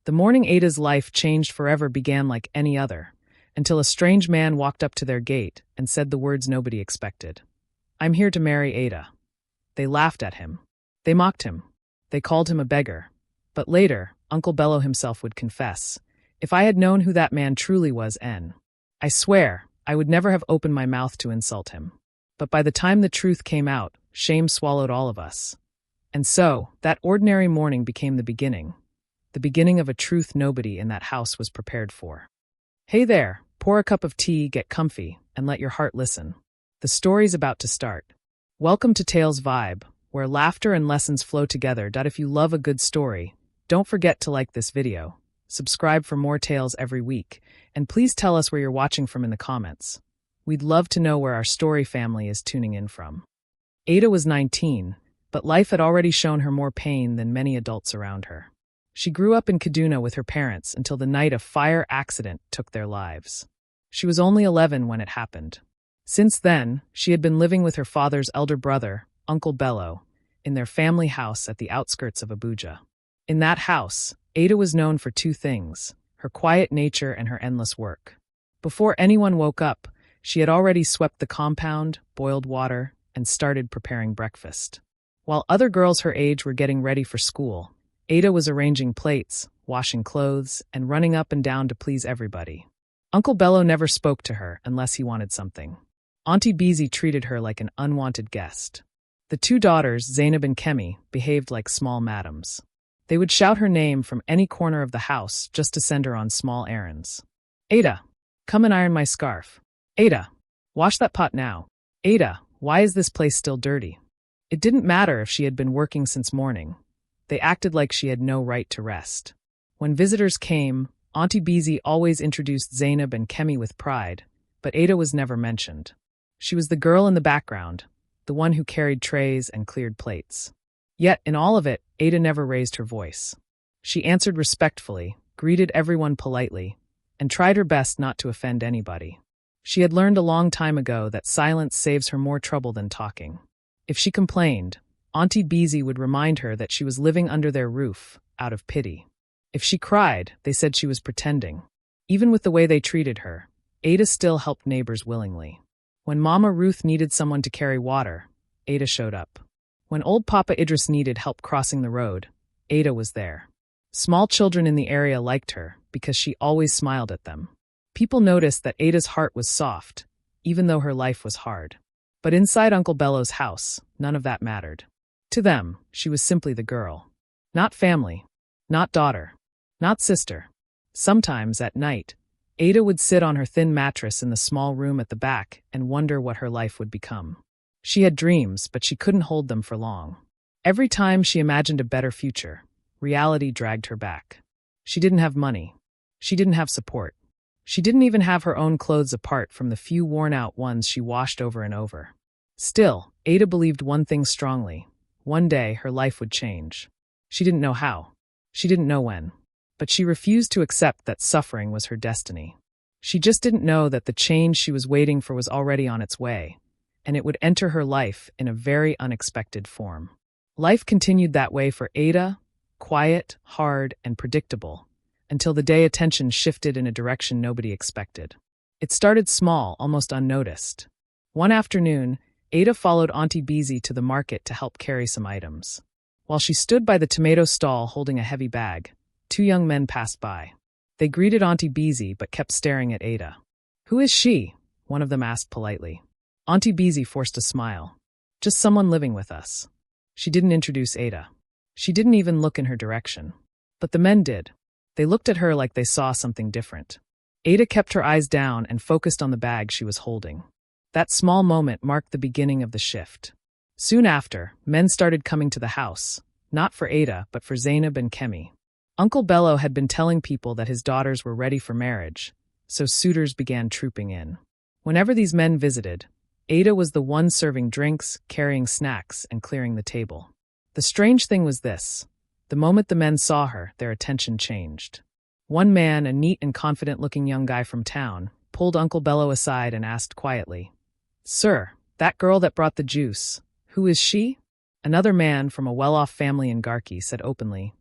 The morning Ada's life changed forever began like any other, until a strange man walked up to their gate and said the words nobody expected. "I'm here to marry Ada." They laughed at him. They mocked him. They called him a beggar. But later, Uncle Bello himself would confess, "If I had known who that man truly was, I swear, I would never have opened my mouth to insult him." But by the time the truth came out, shame swallowed all of us. And so, that ordinary morning became the beginning of a truth nobody in that house was prepared for. Hey there, pour a cup of tea, get comfy, and let your heart listen. The story's about to start. Welcome to Tales Vibe, where laughter and lessons flow together. If you love a good story, don't forget to like this video, subscribe for more tales every week, and please tell us where you're watching from in the comments. We'd love to know where our story family is tuning in from. Ada was 19, but life had already shown her more pain than many adults around her. She grew up in Kaduna with her parents until the night a fire accident took their lives. She was only 11 when it happened. Since then, she had been living with her father's elder brother, Uncle Bello, in their family house at the outskirts of Abuja. In that house, Ada was known for two things: her quiet nature and her endless work. Before anyone woke up, she had already swept the compound, boiled water, and started preparing breakfast. While other girls her age were getting ready for school, Ada was arranging plates, washing clothes, and running up and down to please everybody. Uncle Bello never spoke to her unless he wanted something. Auntie Beezy treated her like an unwanted guest. The two daughters, Zainab and Kemi, behaved like small madams. They would shout her name from any corner of the house just to send her on small errands. "Ada, come and iron my scarf. Ada, wash that pot now. Ada, why is this place still dirty?" It didn't matter if she had been working since morning. They acted like she had no right to rest. When visitors came, Auntie Beezy always introduced Zainab and Kemi with pride, but Ada was never mentioned. She was the girl in the background, the one who carried trays and cleared plates. Yet, in all of it, Ada never raised her voice. She answered respectfully, greeted everyone politely, and tried her best not to offend anybody. She had learned a long time ago that silence saves her more trouble than talking. If she complained, Auntie Beezy would remind her that she was living under their roof, out of pity. If she cried, they said she was pretending. Even with the way they treated her, Ada still helped neighbors willingly. When Mama Ruth needed someone to carry water, Ada showed up. When old Papa Idris needed help crossing the road, Ada was there. Small children in the area liked her because she always smiled at them. People noticed that Ada's heart was soft, even though her life was hard. But inside Uncle Bello's house, none of that mattered. To them, she was simply the girl. Not family, not daughter, not sister. Sometimes, at night, Ada would sit on her thin mattress in the small room at the back and wonder what her life would become. She had dreams, but she couldn't hold them for long. Every time she imagined a better future, reality dragged her back. She didn't have money. She didn't have support. She didn't even have her own clothes apart from the few worn-out ones she washed over and over. Still, Ada believed one thing strongly. One day, her life would change. She didn't know how. She didn't know when. But she refused to accept that suffering was her destiny. She just didn't know that the change she was waiting for was already on its way, and it would enter her life in a very unexpected form. Life continued that way for Ada, quiet, hard, and predictable, until the day attention shifted in a direction nobody expected. It started small, almost unnoticed. One afternoon, Ada followed Auntie Beezy to the market to help carry some items. While she stood by the tomato stall holding a heavy bag, two young men passed by. They greeted Auntie Beezy but kept staring at Ada. "Who is she?" one of them asked politely. Auntie Beezy forced a smile. "Just someone living with us." She didn't introduce Ada. She didn't even look in her direction. But the men did. They looked at her like they saw something different. Ada kept her eyes down and focused on the bag she was holding. That small moment marked the beginning of the shift. Soon after, men started coming to the house, not for Ada, but for Zainab and Kemi. Uncle Bello had been telling people that his daughters were ready for marriage, so suitors began trooping in. Whenever these men visited, Ada was the one serving drinks, carrying snacks, and clearing the table. The strange thing was this. The moment the men saw her, their attention changed. One man, a neat and confident-looking young guy from town, pulled Uncle Bello aside and asked quietly, "Sir, that girl that brought the juice, who is she?" Another man from a well-off family in Garki said openly,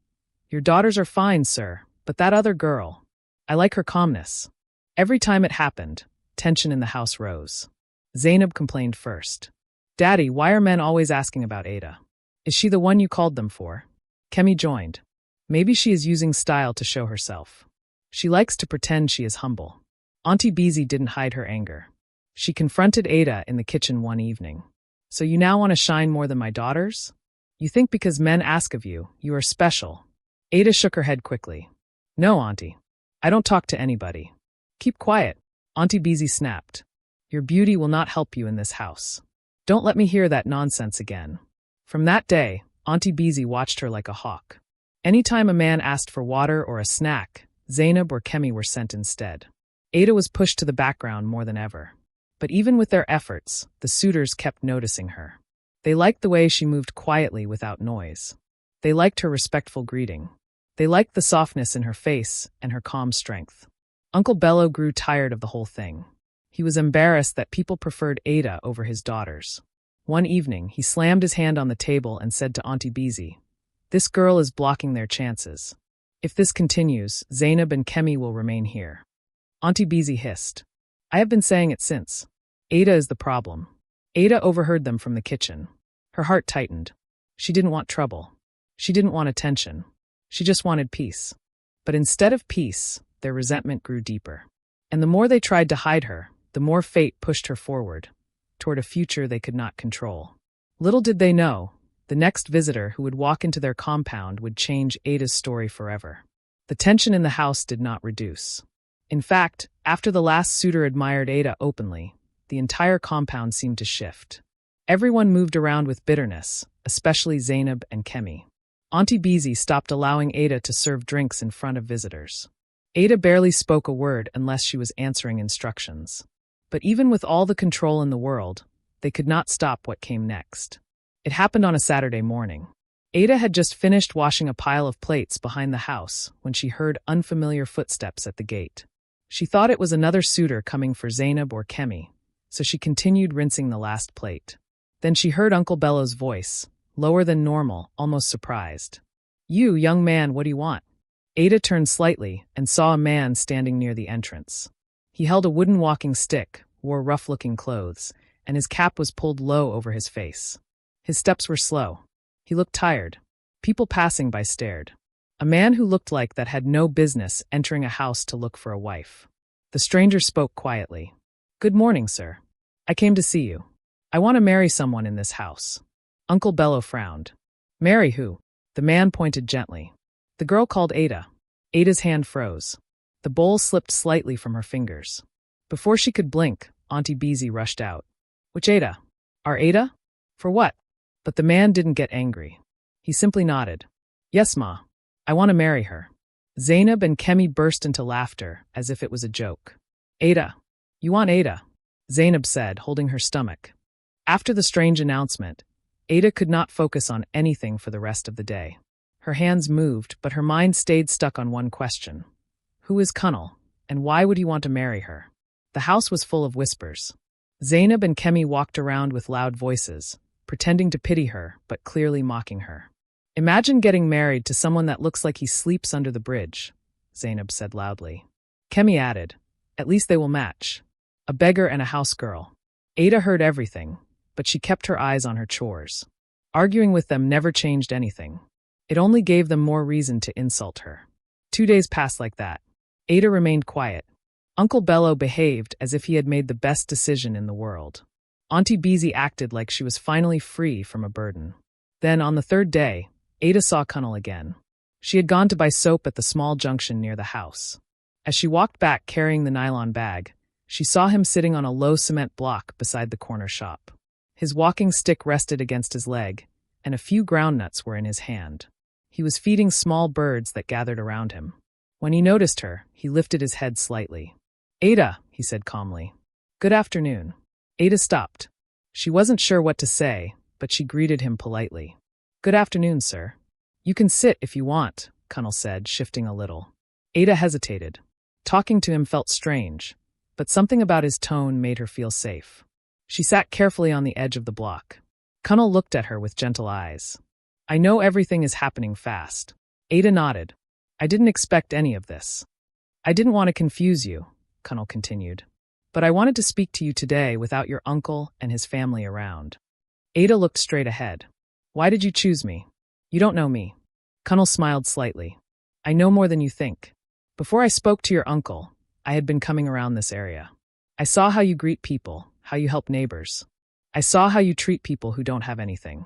"Your daughters are fine, sir, But that other girl, I like her calmness. Every time it happened, tension in the house rose. Zainab complained first. Daddy, why are men always asking about Ada? Is she the one you called them for? Kemi joined. Maybe she is using style to show herself. She likes to pretend she is humble. Auntie Beezy didn't hide her anger. She confronted Ada in the kitchen one evening. So you now want to shine more than my daughters? You think because men ask of you, you are special. Ada shook her head quickly. No, Auntie. I don't talk to anybody. Keep quiet. Auntie Beezy snapped. Your beauty will not help you in this house. Don't let me hear that nonsense again. From that day, Auntie Beezy watched her like a hawk. Anytime a man asked for water or a snack, Zainab or Kemi were sent instead. Ada was pushed to the background more than ever. But even with their efforts, the suitors kept noticing her. They liked the way she moved quietly without noise. They liked her respectful greeting. They liked the softness in her face and her calm strength. Uncle Bello grew tired of the whole thing. He was embarrassed that people preferred Ada over his daughters. One evening, he slammed his hand on the table and said to Auntie Beezy, "This girl is blocking their chances. If this continues, Zainab and Kemi will remain here." Auntie Beezy hissed. I have been saying it since. Ada is the problem. Ada overheard them from the kitchen. Her heart tightened. She didn't want trouble. She didn't want attention. She just wanted peace. But instead of peace, their resentment grew deeper. And the more they tried to hide her, the more fate pushed her forward, toward a future they could not control. Little did they know, the next visitor who would walk into their compound would change Ada's story forever. The tension in the house did not reduce. In fact, after the last suitor admired Ada openly, the entire compound seemed to shift. Everyone moved around with bitterness, especially Zainab and Kemi. Auntie Beezy stopped allowing Ada to serve drinks in front of visitors. Ada barely spoke a word unless she was answering instructions. But even with all the control in the world, they could not stop what came next. It happened on a Saturday morning. Ada had just finished washing a pile of plates behind the house when she heard unfamiliar footsteps at the gate. She thought it was another suitor coming for Zainab or Kemi, so she continued rinsing the last plate. Then she heard Uncle Bello's voice, lower than normal, almost surprised. You, young man, what do you want? Ada turned slightly and saw a man standing near the entrance. He held a wooden walking stick, wore rough-looking clothes, and his cap was pulled low over his face. His steps were slow. He looked tired. People passing by stared. A man who looked like that had no business entering a house to look for a wife. The stranger spoke quietly. Good morning, sir. I came to see you. I want to marry someone in this house. Uncle Bello frowned. Marry who? The man pointed gently. The girl called Ada. Ada's hand froze. The bowl slipped slightly from her fingers. Before she could blink, Auntie Beezy rushed out. Which Ada? Our Ada? For what? But the man didn't get angry. He simply nodded. Yes, Ma. I want to marry her. Zainab and Kemi burst into laughter, as if it was a joke. Ada. You want Ada? Zainab said, holding her stomach. After the strange announcement, Ada could not focus on anything for the rest of the day. Her hands moved, but her mind stayed stuck on one question. Who is Cunnel, and why would he want to marry her? The house was full of whispers. Zainab and Kemi walked around with loud voices, pretending to pity her, but clearly mocking her. Imagine getting married to someone that looks like he sleeps under the bridge, Zainab said loudly. Kemi added, at least they will match. A beggar and a house girl. Ada heard everything, but she kept her eyes on her chores. Arguing with them never changed anything. It only gave them more reason to insult her. 2 days passed like that. Ada remained quiet. Uncle Bello behaved as if he had made the best decision in the world. Auntie Beezy acted like she was finally free from a burden. Then, on the third day, Ada saw Cunnel again. She had gone to buy soap at the small junction near the house. As she walked back carrying the nylon bag, she saw him sitting on a low cement block beside the corner shop. His walking stick rested against his leg, and a few groundnuts were in his hand. He was feeding small birds that gathered around him. When he noticed her, he lifted his head slightly. Ada, he said calmly. Good afternoon. Ada stopped. She wasn't sure what to say, but she greeted him politely. Good afternoon, sir. You can sit if you want, Cunnel said, shifting a little. Ada hesitated. Talking to him felt strange, but something about his tone made her feel safe. She sat carefully on the edge of the block. Cunnel looked at her with gentle eyes. I know everything is happening fast. Ada nodded. I didn't expect any of this. I didn't want to confuse you, Cunnel continued. But I wanted to speak to you today without your uncle and his family around. Ada looked straight ahead. Why did you choose me? You don't know me. Cunnel smiled slightly. I know more than you think. Before I spoke to your uncle, I had been coming around this area. I saw how you greet people, how you help neighbors. I saw how you treat people who don't have anything.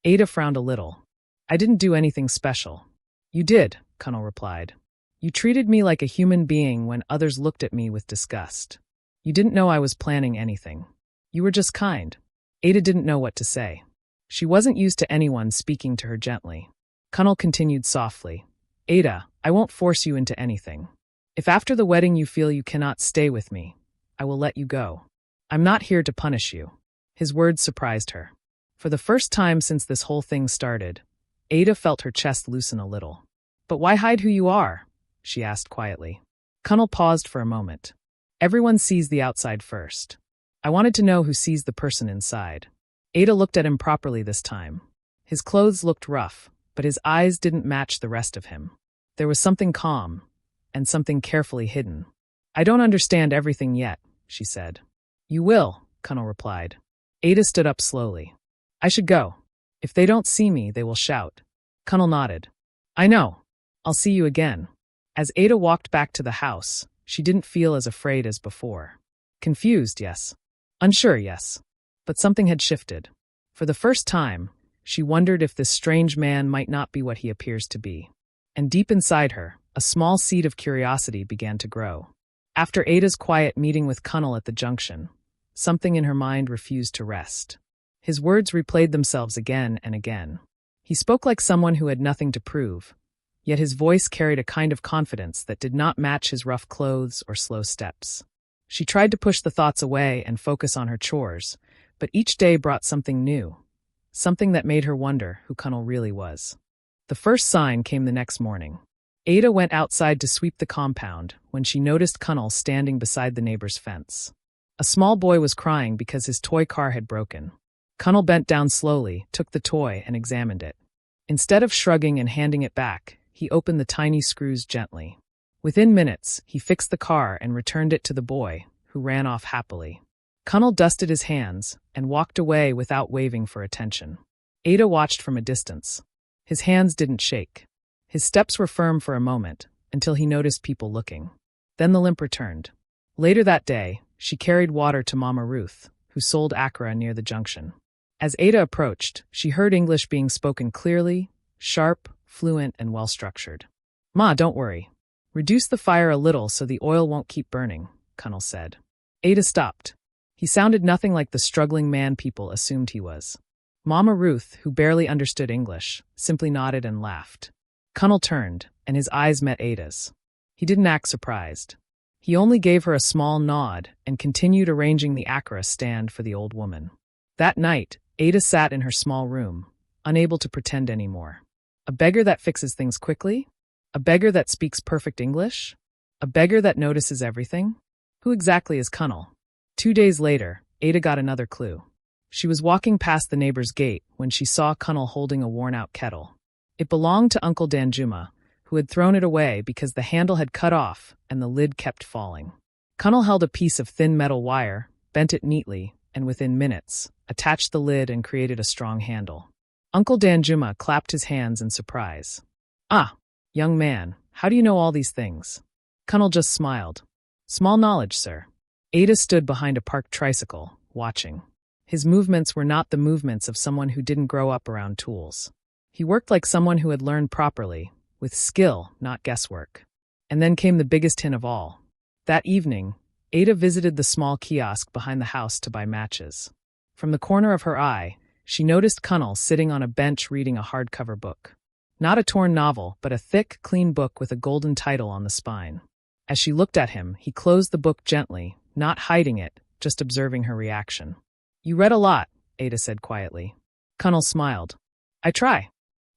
Ada frowned a little. I didn't do anything special. You did, Cunnel replied. You treated me like a human being when others looked at me with disgust. You didn't know I was planning anything. You were just kind. Ada didn't know what to say. She wasn't used to anyone speaking to her gently. Cunnel continued softly. Ada, I won't force you into anything. If after the wedding you feel you cannot stay with me, I will let you go. I'm not here to punish you. His words surprised her. For the first time since this whole thing started, Ada felt her chest loosen a little. But why hide who you are? She asked quietly. Cunnel paused for a moment. Everyone sees the outside first. I wanted to know who sees the person inside. Ada looked at him properly this time. His clothes looked rough, but his eyes didn't match the rest of him. There was something calm, and something carefully hidden. I don't understand everything yet, she said. You will, Cunnel replied. Ada stood up slowly. I should go. If they don't see me, they will shout. Cunnel nodded. I know. I'll see you again. As Ada walked back to the house, she didn't feel as afraid as before. Confused, yes. Unsure, yes. But something had shifted. For the first time, she wondered if this strange man might not be what he appears to be. And deep inside her, a small seed of curiosity began to grow. After Ada's quiet meeting with Cunnel at the junction, something in her mind refused to rest. His words replayed themselves again and again. He spoke like someone who had nothing to prove, yet his voice carried a kind of confidence that did not match his rough clothes or slow steps. She tried to push the thoughts away and focus on her chores, but each day brought something new, something that made her wonder who Cunnel really was. The first sign came the next morning. Ada went outside to sweep the compound when she noticed Cunnel standing beside the neighbor's fence. A small boy was crying because his toy car had broken. Cunnel bent down slowly, took the toy, and examined it. Instead of shrugging and handing it back, he opened the tiny screws gently. Within minutes, he fixed the car and returned it to the boy, who ran off happily. Cunnel dusted his hands and walked away without waving for attention. Ada watched from a distance. His hands didn't shake. His steps were firm for a moment, until he noticed people looking. Then the limp returned. Later that day, she carried water to Mama Ruth, who sold akra near the junction. As Ada approached, she heard English being spoken clearly, sharp, fluent, and well-structured. Ma, don't worry. Reduce the fire a little so the oil won't keep burning, Cunnel said. Ada stopped. He sounded nothing like the struggling man people assumed he was. Mama Ruth, who barely understood English, simply nodded and laughed. Cunnel turned, and his eyes met Ada's. He didn't act surprised. He only gave her a small nod and continued arranging the akra stand for the old woman. That night, Ada sat in her small room, unable to pretend anymore. A beggar that fixes things quickly? A beggar that speaks perfect English? A beggar that notices everything? Who exactly is Cunnel? 2 days later, Ada got another clue. She was walking past the neighbor's gate when she saw Cunnel holding a worn-out kettle. It belonged to Uncle Danjuma, who had thrown it away because the handle had cut off and the lid kept falling. Cunnel held a piece of thin metal wire, bent it neatly, and within minutes, attached the lid and created a strong handle. Uncle Danjuma clapped his hands in surprise. Ah, young man, how do you know all these things? Cunnel just smiled. Small knowledge, sir. Ada stood behind a parked tricycle, watching. His movements were not the movements of someone who didn't grow up around tools. He worked like someone who had learned properly, with skill, not guesswork. And then came the biggest hint of all. That evening, Ada visited the small kiosk behind the house to buy matches. From the corner of her eye, she noticed Cunnel sitting on a bench reading a hardcover book. Not a torn novel, but a thick, clean book with a golden title on the spine. As she looked at him, he closed the book gently, not hiding it, just observing her reaction. You read a lot, Ada said quietly. Cunnel smiled. I try.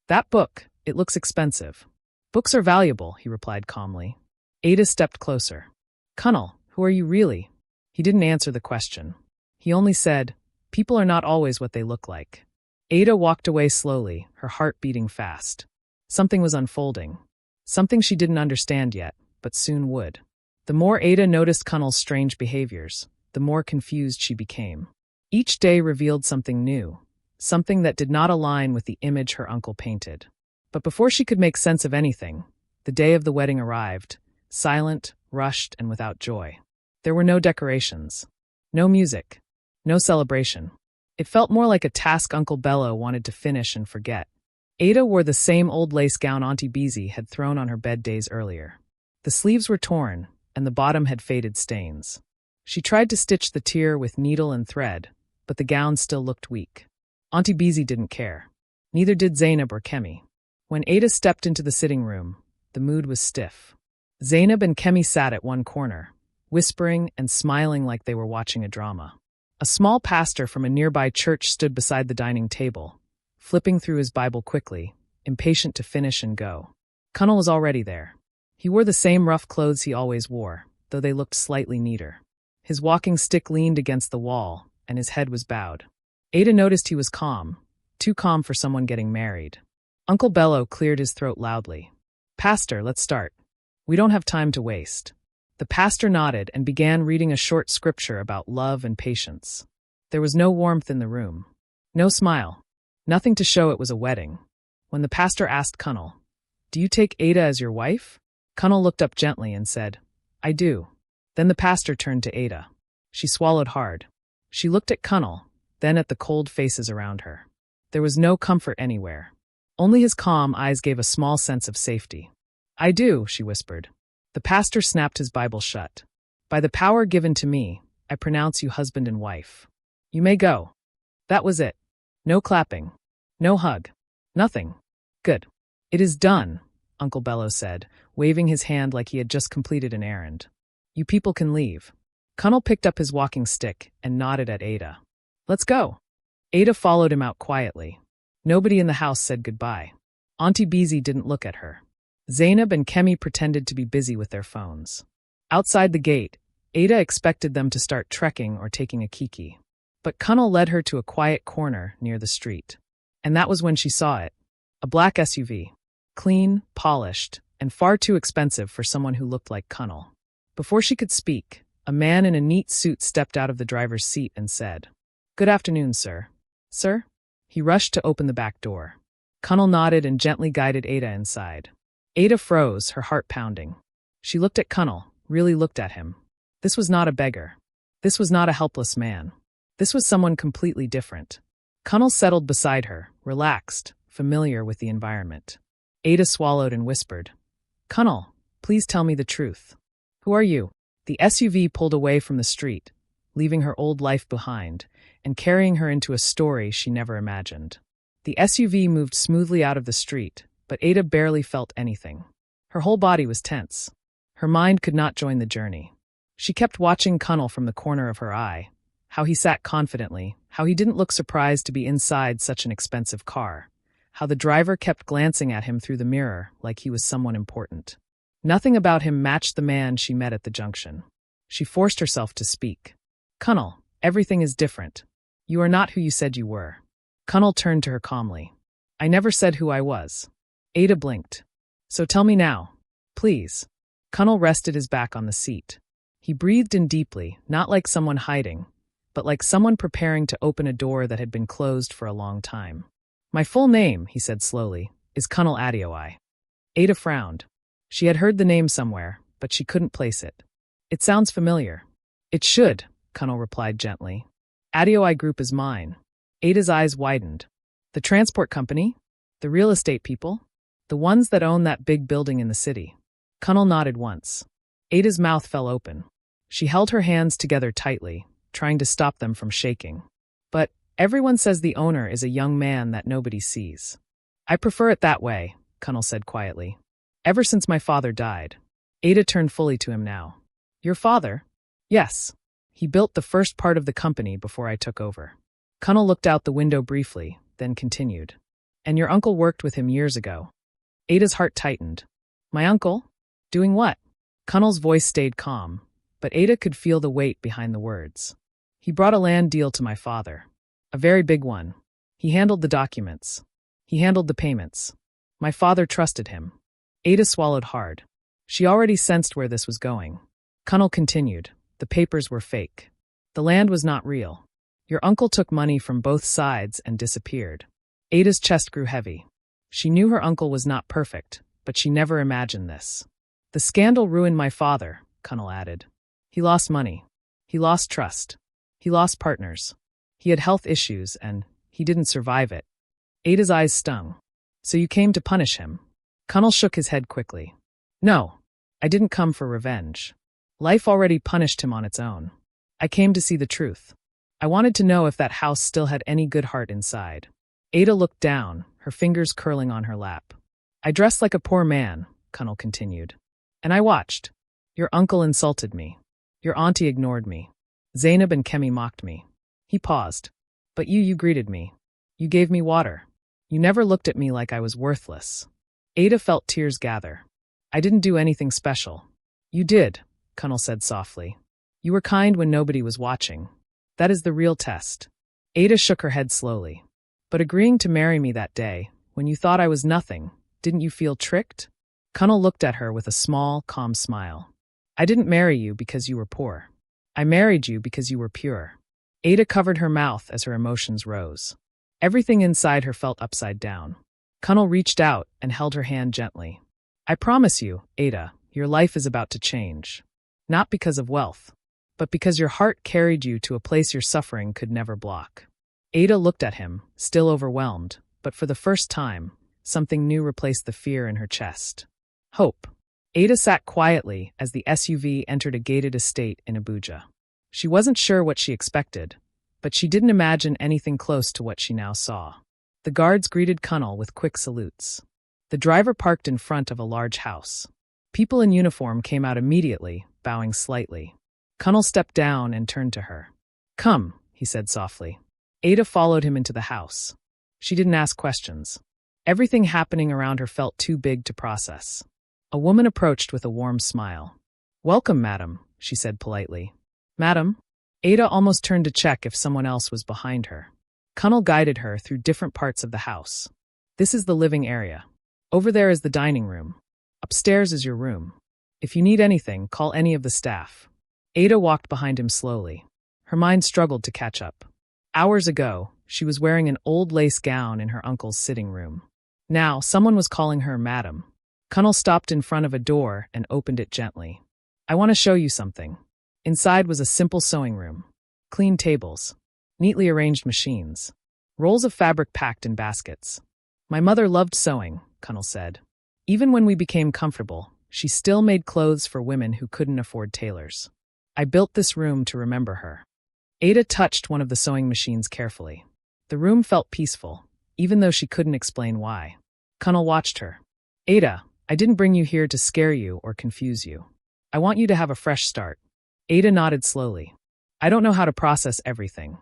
That book, it looks expensive. Books are valuable, he replied calmly. Ada stepped closer. Cunnel, who are you really? He didn't answer the question. He only said, people are not always what they look like. Ada walked away slowly, her heart beating fast. Something was unfolding. something she didn't understand yet, but soon would. The more Ada noticed Cunnel's strange behaviors, the more confused she became. Each day revealed something new, something that did not align with the image her uncle painted. But before she could make sense of anything, the day of the wedding arrived, silent, rushed, and without joy. There were no decorations, no music, no celebration. It felt more like a task Uncle Bello wanted to finish and forget. Ada wore the same old lace gown Auntie Beezy had thrown on her bed days earlier. The sleeves were torn, and the bottom had faded stains. She tried to stitch the tear with needle and thread, but the gown still looked weak. Auntie Beezy didn't care. Neither did Zainab or Kemi. When Ada stepped into the sitting room, the mood was stiff. Zainab and Kemi sat at one corner, whispering and smiling like they were watching a drama. A small pastor from a nearby church stood beside the dining table, flipping through his Bible quickly, impatient to finish and go. Cunnel was already there. He wore the same rough clothes he always wore, though they looked slightly neater. His walking stick leaned against the wall, and his head was bowed. Ada noticed he was calm, too calm for someone getting married. Uncle Bello cleared his throat loudly. "Pastor, let's start. We don't have time to waste." The pastor nodded and began reading a short scripture about love and patience. There was no warmth in the room, no smile, nothing to show it was a wedding. When the pastor asked Cunnel, "Do you take Ada as your wife?" Cunnel looked up gently and said, "I do." Then the pastor turned to Ada. She swallowed hard. She looked at Cunnel, then at the cold faces around her. There was no comfort anywhere. Only his calm eyes gave a small sense of safety. "I do," she whispered. The pastor snapped his Bible shut. "By the power given to me, I pronounce you husband and wife. You may go." That was it. No clapping. No hug. Nothing. "Good. It is done," Uncle Bello said, waving his hand like he had just completed an errand. "You people can leave." Cunnel picked up his walking stick and nodded at Ada. "Let's go." Ada followed him out quietly. Nobody in the house said goodbye. Auntie Beezy didn't look at her. Zainab and Kemi pretended to be busy with their phones. Outside the gate, Ada expected them to start trekking or taking a kiki. But Cunnel led her to a quiet corner near the street. And that was when she saw it. A black SUV. Clean, polished, and far too expensive for someone who looked like Cunnel. Before she could speak, a man in a neat suit stepped out of the driver's seat and said, "Good afternoon, sir." "Sir?" He rushed to open the back door. Cunnel nodded and gently guided Ada inside. Ada froze, her heart pounding. She looked at Cunnel, really looked at him. This was not a beggar. This was not a helpless man. This was someone completely different. Cunnel settled beside her, relaxed, familiar with the environment. Ada swallowed and whispered, "Cunnel, please tell me the truth. Who are you?" The SUV pulled away from the street, leaving her old life behind, and carrying her into a story she never imagined. The SUV moved smoothly out of the street, but Ada barely felt anything. Her whole body was tense. Her mind could not join the journey. She kept watching Cunnel from the corner of her eye, how he sat confidently, how he didn't look surprised to be inside such an expensive car, how the driver kept glancing at him through the mirror like he was someone important. Nothing about him matched the man she met at the junction. She forced herself to speak. "Cunnel, everything is different. You are not who you said you were." Cunnel turned to her calmly. "I never said who I was." Ada blinked. "So tell me now, please." Cunnel rested his back on the seat. He breathed in deeply, not like someone hiding, but like someone preparing to open a door that had been closed for a long time. "My full name," he said slowly, "is Cunnel Adeoi." Ada frowned. She had heard the name somewhere, but she couldn't place it. "It sounds familiar." "It should," Cunnel replied gently. "Adeoi Group is mine." Ada's eyes widened. "The transport company? The real estate people? The ones that own that big building in the city?" Cunnel nodded once. Ada's mouth fell open. She held her hands together tightly, trying to stop them from shaking. "But everyone says the owner is a young man that nobody sees." "I prefer it that way," Cunnel said quietly. "Ever since my father died." Ada turned fully to him now. "Your father?" "Yes. He built the first part of the company before I took over." Cunnel looked out the window briefly, then continued. "And your uncle worked with him years ago." Ada's heart tightened. "My uncle? Doing what?" Cunnel's voice stayed calm, but Ada could feel the weight behind the words. "He brought a land deal to my father. A very big one. He handled the documents. He handled the payments. My father trusted him." Ada swallowed hard. She already sensed where this was going. Cunnel continued. The papers were fake. The land was not real. Your uncle took money from both sides and disappeared. Ada's chest grew heavy. She knew her uncle was not perfect, but she never imagined this. The scandal ruined my father, Cunnel added. He lost money. He lost trust. He lost partners. He had health issues, and he didn't survive it. Ada's eyes stung. So you came to punish him? Cunnel shook his head quickly. No, I didn't come for revenge. Life already punished him on its own. I came to see the truth. I wanted to know if that house still had any good heart inside. Ada looked down, her fingers curling on her lap. I dressed like a poor man, Cunnel continued. And I watched. Your uncle insulted me. Your auntie ignored me. Zainab and Kemi mocked me. He paused. But you greeted me. You gave me water. You never looked at me like I was worthless. Ada felt tears gather. I didn't do anything special. You did, Cunnel said softly. You were kind when nobody was watching. That is the real test. Ada shook her head slowly. But agreeing to marry me that day, when you thought I was nothing, didn't you feel tricked? Cunnel looked at her with a small, calm smile. I didn't marry you because you were poor. I married you because you were pure. Ada covered her mouth as her emotions rose. Everything inside her felt upside down. Cunnel reached out and held her hand gently. I promise you, Ada, your life is about to change. Not because of wealth, but because your heart carried you to a place your suffering could never block. Ada looked at him, still overwhelmed, but for the first time, something new replaced the fear in her chest. Hope. Ada sat quietly as the SUV entered a gated estate in Abuja. She wasn't sure what she expected, but she didn't imagine anything close to what she now saw. The guards greeted Cunnel with quick salutes. The driver parked in front of a large house. People in uniform came out immediately, bowing slightly. Cunnel stepped down and turned to her. Come, he said softly. Ada followed him into the house. She didn't ask questions. Everything happening around her felt too big to process. A woman approached with a warm smile. Welcome, madam, she said politely. Madam? Ada almost turned to check if someone else was behind her. Cunnel guided her through different parts of the house. This is the living area. Over there is the dining room. Upstairs is your room. If you need anything, call any of the staff. Ada walked behind him slowly. Her mind struggled to catch up. Hours ago, she was wearing an old lace gown in her uncle's sitting room. Now, someone was calling her madam. Cunnel stopped in front of a door and opened it gently. I want to show you something. Inside was a simple sewing room. Clean tables. Neatly arranged machines. Rolls of fabric packed in baskets. My mother loved sewing, Cunnel said. Even when we became comfortable, she still made clothes for women who couldn't afford tailors. I built this room to remember her. Ada touched one of the sewing machines carefully. The room felt peaceful, even though she couldn't explain why. Cunnel watched her. Ada, I didn't bring you here to scare you or confuse you. I want you to have a fresh start. Ada nodded slowly. I don't know how to process everything.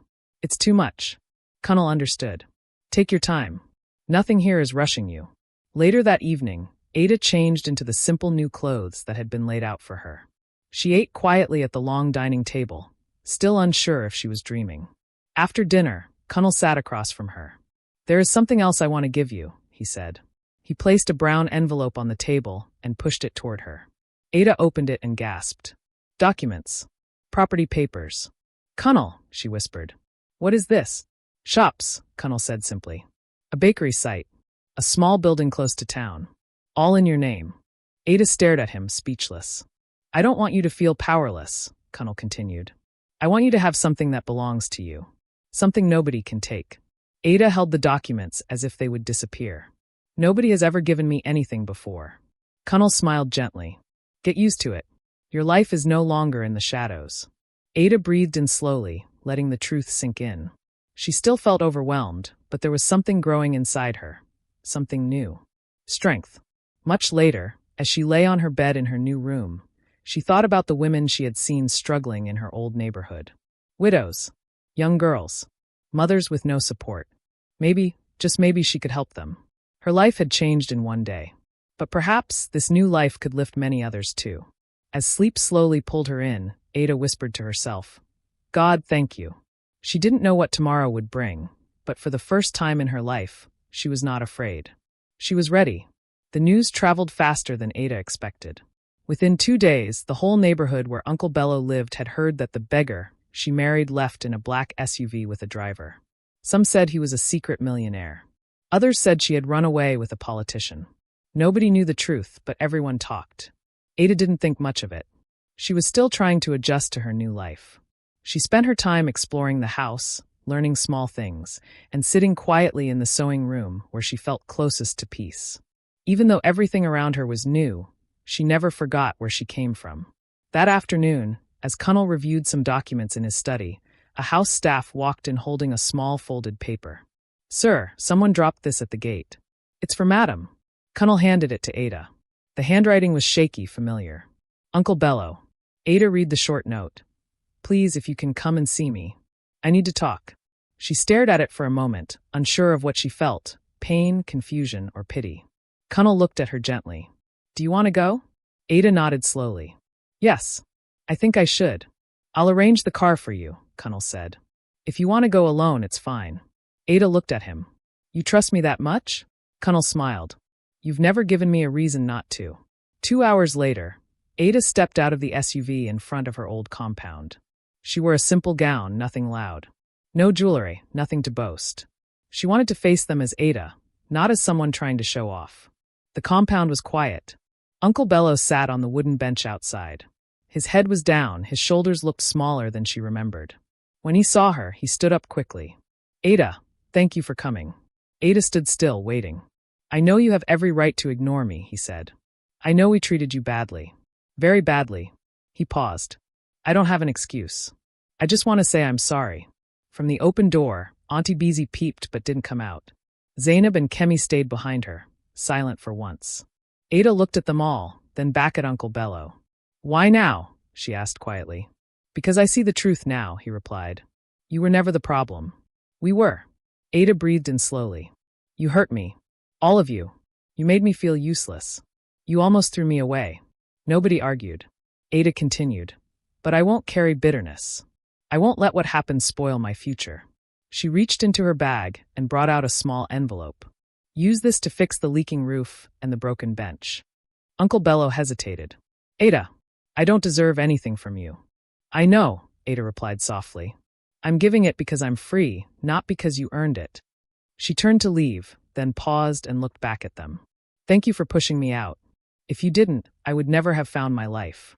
It's too much. Cunnel understood. Take your time. Nothing here is rushing you. Later that evening, Ada changed into the simple new clothes that had been laid out for her. She ate quietly at the long dining table, still unsure if she was dreaming. After dinner, Cunnel sat across from her. There is something else I want to give you, he said. He placed a brown envelope on the table and pushed it toward her. Ada opened it and gasped. Documents. Property papers. Cunnel, she whispered. What is this? Shops, Cunnel said simply. A bakery site. A small building close to town. All in your name. Ada stared at him, speechless. I don't want you to feel powerless, Cunnel continued. I want you to have something that belongs to you. Something nobody can take. Ada held the documents as if they would disappear. Nobody has ever given me anything before. Cunnel smiled gently. Get used to it. Your life is no longer in the shadows. Ada breathed in slowly, letting the truth sink in. She still felt overwhelmed, but there was something growing inside her. Something new. Strength. Much later, as she lay on her bed in her new room, she thought about the women she had seen struggling in her old neighborhood. Widows. Young girls. Mothers with no support. Maybe, just maybe she could help them. Her life had changed in one day. But perhaps this new life could lift many others too. As sleep slowly pulled her in, Ada whispered to herself, God, thank you. She didn't know what tomorrow would bring, but for the first time in her life, she was not afraid. She was ready. The news traveled faster than Ada expected. Within 2 days, the whole neighborhood where Uncle Bello lived had heard that the beggar she married left in a black SUV with a driver. Some said he was a secret millionaire. Others said she had run away with a politician. Nobody knew the truth, but everyone talked. Ada didn't think much of it. She was still trying to adjust to her new life. She spent her time exploring the house, learning small things, and sitting quietly in the sewing room where she felt closest to peace. Even though everything around her was new, she never forgot where she came from. That afternoon, as Cunnel reviewed some documents in his study, a house staff walked in holding a small folded paper. "Sir, someone dropped this at the gate." "It's for Madam." Cunnel handed it to Ada. The handwriting was shaky, familiar. "Uncle Bello." Ada read the short note. "Please, if you can come and see me. I need to talk." She stared at it for a moment, unsure of what she felt, pain, confusion, or pity. Cunnel looked at her gently. "Do you want to go?" Ada nodded slowly. "Yes. I think I should. I'll arrange the car for you," Cunnel said. "If you want to go alone, it's fine." Ada looked at him. "You trust me that much?" Cunnel smiled. "You've never given me a reason not to." 2 hours later, Ada stepped out of the SUV in front of her old compound. She wore a simple gown, nothing loud. No jewelry, nothing to boast. She wanted to face them as Ada, not as someone trying to show off. The compound was quiet. Uncle Bello sat on the wooden bench outside. His head was down, his shoulders looked smaller than she remembered. When he saw her, he stood up quickly. "Ada, thank you for coming." Ada stood still, waiting. "I know you have every right to ignore me," he said. "I know we treated you badly. Very badly." He paused. "I don't have an excuse. I just want to say I'm sorry." From the open door, Auntie Beezy peeped but didn't come out. Zainab and Kemi stayed behind her, silent for once. Ada looked at them all, then back at Uncle Bello. "Why now?" she asked quietly. "Because I see the truth now," he replied. "You were never the problem." "We were." Ada breathed in slowly. "You hurt me. All of you. You made me feel useless. You almost threw me away." Nobody argued. Ada continued. "But I won't carry bitterness. I won't let what happened spoil my future." She reached into her bag and brought out a small envelope. "Use this to fix the leaking roof and the broken bench." Uncle Bello hesitated. "Ada, I don't deserve anything from you." "I know," Ada replied softly. "I'm giving it because I'm free, not because you earned it." She turned to leave, then paused and looked back at them. "Thank you for pushing me out. If you didn't, I would never have found my life."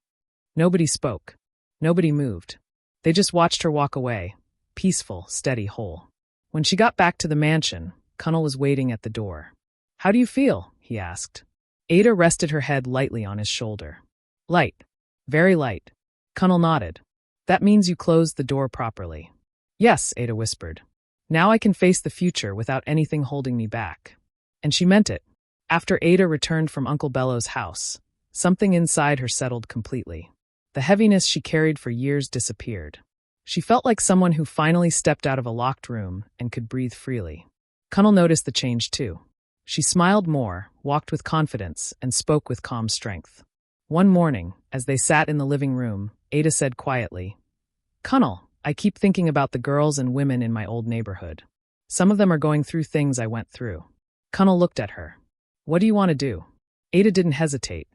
Nobody spoke. Nobody moved. They just watched her walk away, peaceful, steady, whole. When she got back to the mansion, Cunnel was waiting at the door. "How do you feel?" he asked. Ada rested her head lightly on his shoulder. "Light. Very light." Cunnel nodded. "That means you closed the door properly." "Yes," Ada whispered. "Now I can face the future without anything holding me back." And she meant it. After Ada returned from Uncle Bello's house, something inside her settled completely. The heaviness she carried for years disappeared. She felt like someone who finally stepped out of a locked room and could breathe freely. Cunnel noticed the change too. She smiled more, walked with confidence, and spoke with calm strength. One morning, as they sat in the living room, Ada said quietly, "Cunnel, I keep thinking about the girls and women in my old neighborhood. Some of them are going through things I went through." Cunnel looked at her. "What do you want to do?" Ada didn't hesitate.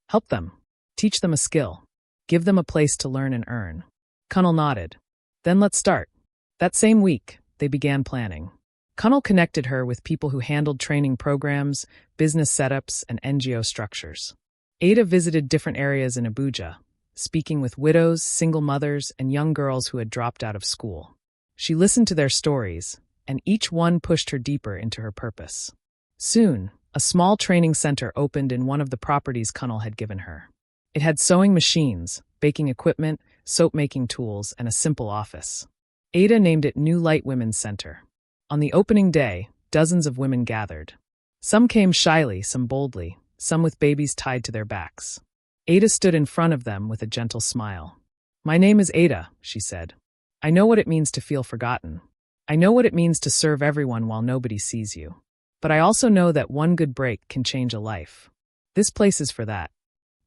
"Help them. Teach them a skill. Give them a place to learn and earn." Cunnel nodded. "Then let's start." That same week, they began planning. Cunnel connected her with people who handled training programs, business setups, and NGO structures. Ada visited different areas in Abuja, speaking with widows, single mothers, and young girls who had dropped out of school. She listened to their stories, and each one pushed her deeper into her purpose. Soon, a small training center opened in one of the properties Cunnel had given her. It had sewing machines, baking equipment, soap-making tools, and a simple office. Ada named it New Light Women's Center. On the opening day, dozens of women gathered. Some came shyly, some boldly, some with babies tied to their backs. Ada stood in front of them with a gentle smile. "My name is Ada," she said. "I know what it means to feel forgotten. I know what it means to serve everyone while nobody sees you. But I also know that one good break can change a life. This place is for that."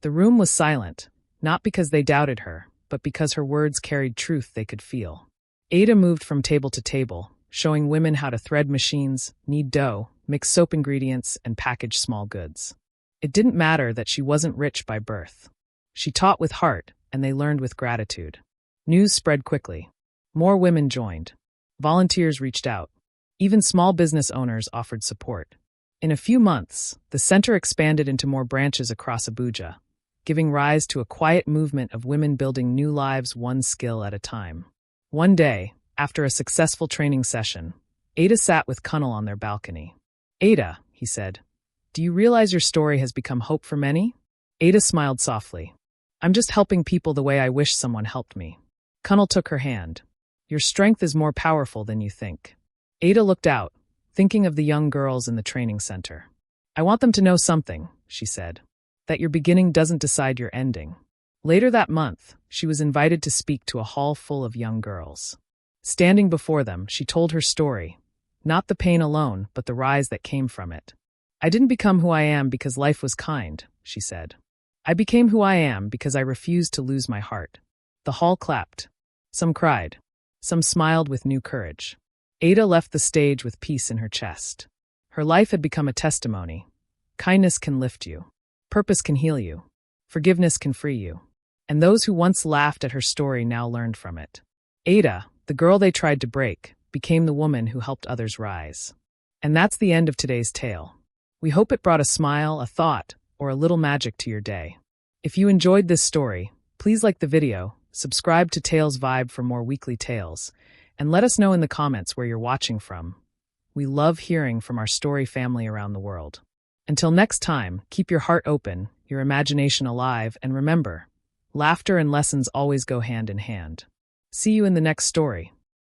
The room was silent, not because they doubted her, but because her words carried truth they could feel. Ada moved from table to table, showing women how to thread machines, knead dough, mix soap ingredients, and package small goods. It didn't matter that she wasn't rich by birth. She taught with heart, and they learned with gratitude. News spread quickly. More women joined. Volunteers reached out. Even small business owners offered support. In a few months, the center expanded into more branches across Abuja, giving rise to a quiet movement of women building new lives one skill at a time. One day, after a successful training session, Ada sat with Cunnel on their balcony. "Ada," he said, "do you realize your story has become hope for many?" Ada smiled softly. "I'm just helping people the way I wish someone helped me." Cunnel took her hand. "Your strength is more powerful than you think." Ada looked out, thinking of the young girls in the training center. "I want them to know something," she said, "that your beginning doesn't decide your ending." Later that month, she was invited to speak to a hall full of young girls. Standing before them, she told her story, not the pain alone, but the rise that came from it. "I didn't become who I am because life was kind," she said. "I became who I am because I refused to lose my heart." The hall clapped. Some cried. Some smiled with new courage. Ada left the stage with peace in her chest. Her life had become a testimony. Kindness can lift you. Purpose can heal you. Forgiveness can free you. And those who once laughed at her story now learned from it. Ada, the girl they tried to break, became the woman who helped others rise. And that's the end of today's tale. We hope it brought a smile, a thought, or a little magic to your day. If you enjoyed this story, please like the video, subscribe to Tales Vibe for more weekly tales, and let us know in the comments where you're watching from. We love hearing from our story family around the world. Until next time, keep your heart open, your imagination alive, and remember, laughter and lessons always go hand in hand. See you in the next story.